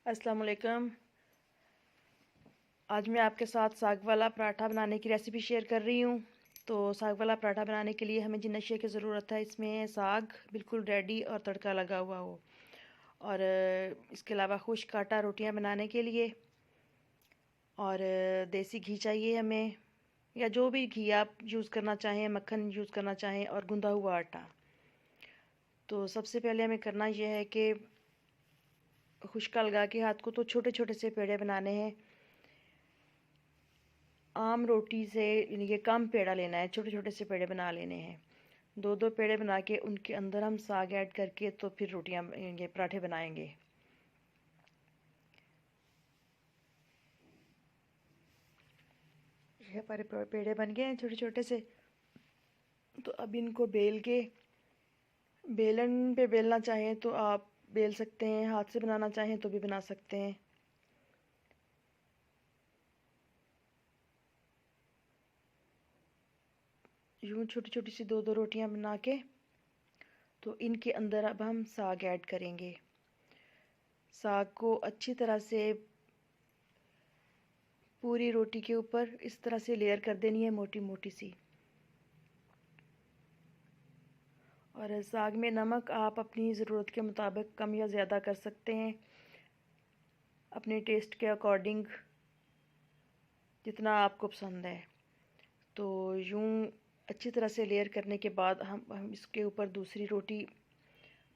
अस्सलाम वालेकुम। आज मैं आपके साथ साग वाला पराठा बनाने की रेसिपी शेयर कर रही हूँ। तो साग वाला पराठा बनाने के लिए हमें जिन अशिया की ज़रूरत है, इसमें साग बिल्कुल रेडी और तड़का लगा हुआ हो, और इसके अलावा खुश्क आटा रोटियाँ बनाने के लिए, और देसी घी चाहिए हमें, या जो भी घी आप यूज़ करना चाहें, मक्खन यूज़ करना चाहें, और गुंदा हुआ आटा। तो सबसे पहले हमें करना यह है कि खुश्का लगा के हाथ को तो छोटे छोटे से पेड़े बनाने हैं। आम रोटी से ये कम पेड़ा लेना है, छोटे छोटे से पेड़े बना लेने हैं। दो दो पेड़े बना के उनके अंदर हम साग ऐड करके तो फिर रोटियां, ये पराठे बनाएंगे। ये हमारे पेड़े बन गए हैं छोटे छोटे से। तो अब इनको बेल के, बेलन पे बेलना चाहें तो आप बेल सकते हैं, हाथ से बनाना चाहें तो भी बना सकते हैं। यूँ छोटी छोटी सी दो दो रोटियां बना के तो इनके अंदर अब हम साग ऐड करेंगे। साग को अच्छी तरह से पूरी रोटी के ऊपर इस तरह से लेयर कर देनी है, मोटी मोटी सी। और साग में नमक आप अपनी ज़रूरत के मुताबिक कम या ज़्यादा कर सकते हैं, अपने टेस्ट के अकॉर्डिंग, जितना आपको पसंद है। तो यूँ अच्छी तरह से लेयर करने के बाद हम इसके ऊपर दूसरी रोटी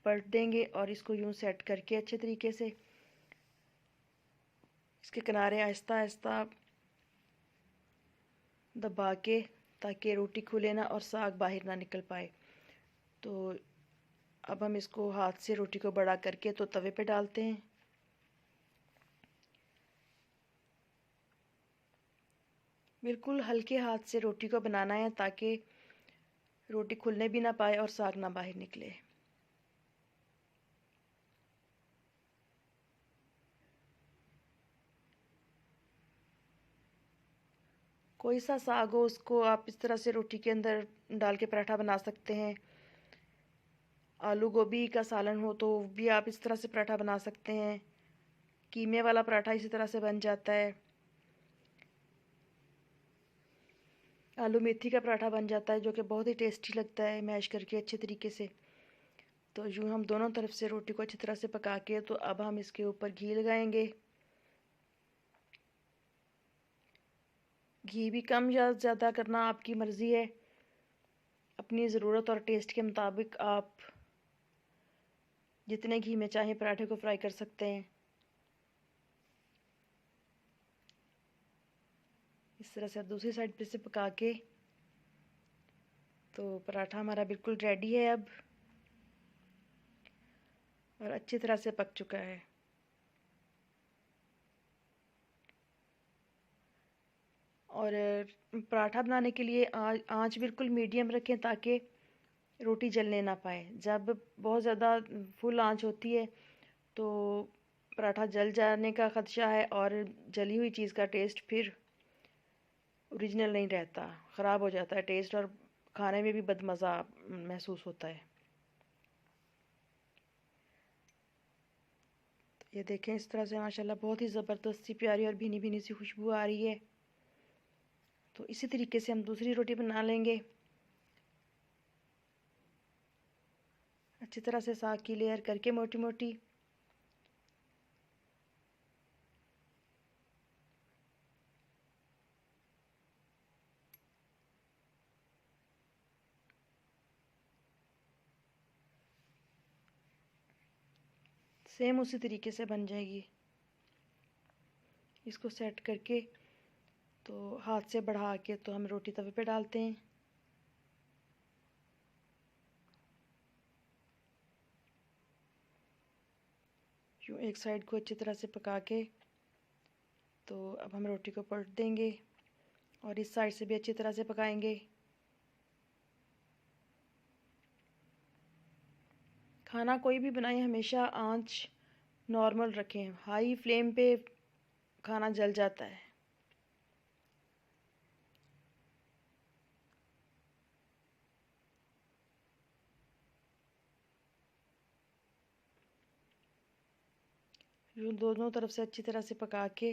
पलट देंगे और इसको यूँ सेट करके अच्छे तरीके से इसके किनारे आहिस्ता आहिस्ता दबा के, ताकि रोटी खुले ना और साग बाहर ना निकल पाए। तो अब हम इसको हाथ से रोटी को बड़ा करके तो तवे पे डालते हैं। बिल्कुल हल्के हाथ से रोटी को बनाना है, ताकि रोटी खुलने भी ना पाए और साग ना बाहर निकले। कोई सा साग हो उसको आप इस तरह से रोटी के अंदर डाल के पराठा बना सकते हैं। आलू गोभी का सालन हो तो भी आप इस तरह से पराठा बना सकते हैं। कीमे वाला पराठा इसी तरह से बन जाता है। आलू मेथी का पराठा बन जाता है, जो कि बहुत ही टेस्टी लगता है मैश करके अच्छे तरीके से। तो यूँ हम दोनों तरफ से रोटी को अच्छी तरह से पका के तो अब हम इसके ऊपर घी लगाएंगे। घी भी कम या ज़्यादा करना आपकी मर्ज़ी है, अपनी ज़रूरत और टेस्ट के मुताबिक आप जितने घी में चाहें पराठे को फ्राई कर सकते हैं। इस तरह से अब दूसरी साइड पे से पका के तो पराठा हमारा बिल्कुल रेडी है अब, और अच्छी तरह से पक चुका है। और पराठा बनाने के लिए आँच बिल्कुल मीडियम रखें, ताकि रोटी जलने ना पाए। जब बहुत ज़्यादा फुल आँच होती है तो पराठा जल जाने का ख़दशा है, और जली हुई चीज़ का टेस्ट फिर ओरिजिनल नहीं रहता, ख़राब हो जाता है टेस्ट, और खाने में भी बदमज़ा महसूस होता है। तो ये देखें, इस तरह से माशाल्लाह बहुत ही ज़बरदस्त सी प्यारी और भीनी भीनी सी खुशबू आ रही है। तो इसी तरीके से हम दूसरी रोटी बना लेंगे। अच्छी तरह से साग की लेयर करके मोटी मोटी, सेम उसी तरीके से बन जाएगी। इसको सेट करके तो हाथ से बढ़ा के तो हम रोटी तवे पे डालते हैं। यूँ एक साइड को अच्छी तरह से पका के तो अब हम रोटी को पलट देंगे और इस साइड से भी अच्छी तरह से पकाएंगे। खाना कोई भी बनाएं, हमेशा आंच नॉर्मल रखें, हाई फ्लेम पे खाना जल जाता है। यूँ दोनों तरफ से अच्छी तरह से पका के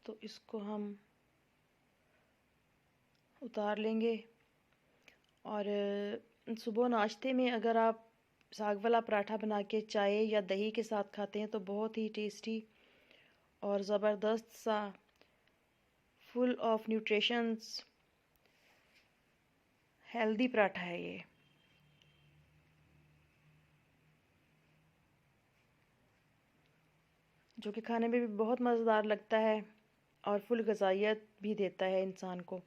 तो इसको हम उतार लेंगे। और सुबह नाश्ते में अगर आप साग वाला पराठा बना के चाय या दही के साथ खाते हैं तो बहुत ही टेस्टी और ज़बरदस्त सा full of nutritions healthy paratha है ये। जो कि खाने में भी बहुत मज़ेदार लगता है और फुल ग़िज़ाइयत भी देता है इंसान को।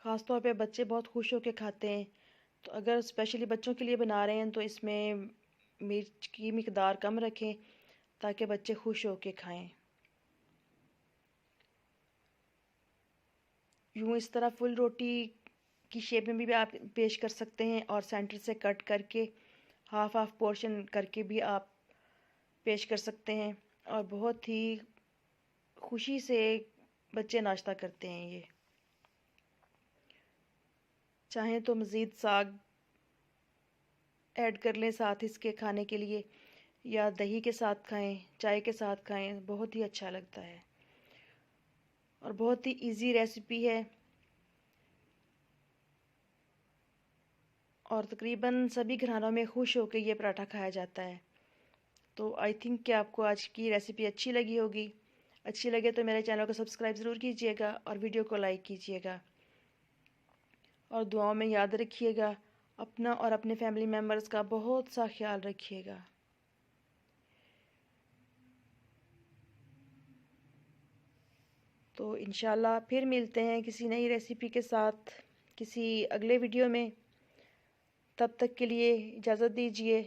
ख़ास तौर पे बच्चे बहुत खुश होकर खाते हैं, तो अगर स्पेशली बच्चों के लिए बना रहे हैं तो इसमें मिर्च की मिकदार कम रखें ताकि बच्चे खुश होकर खाएं। यूँ इस तरह फुल रोटी की शेप में भी आप पेश कर सकते हैं और सेंटर से कट करके हाफ हाफ पोर्शन करके भी आप पेश कर सकते हैं और बहुत ही खुशी से बच्चे नाश्ता करते हैं ये। चाहें तो मज़ीद साग ऐड कर लें साथ इसके खाने के लिए, या दही के साथ खाएं, चाय के साथ खाएं, बहुत ही अच्छा लगता है और बहुत ही इजी रेसिपी है और तकरीबन सभी घरानों में खुश होकर ये पराठा खाया जाता है। तो आई थिंक कि आपको आज की रेसिपी अच्छी लगी होगी। अच्छी लगे तो मेरे चैनल को सब्सक्राइब ज़रूर कीजिएगा और वीडियो को लाइक कीजिएगा और दुआओं में याद रखिएगा। अपना और अपने फैमिली मेम्बर्स का बहुत सा ख्याल रखिएगा। तो इंशाल्लाह फिर मिलते हैं किसी नई रेसिपी के साथ किसी अगले वीडियो में। तब तक के लिए इजाज़त दीजिए।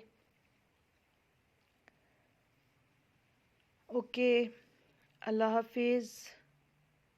ओके, अल्लाह हाफिज़।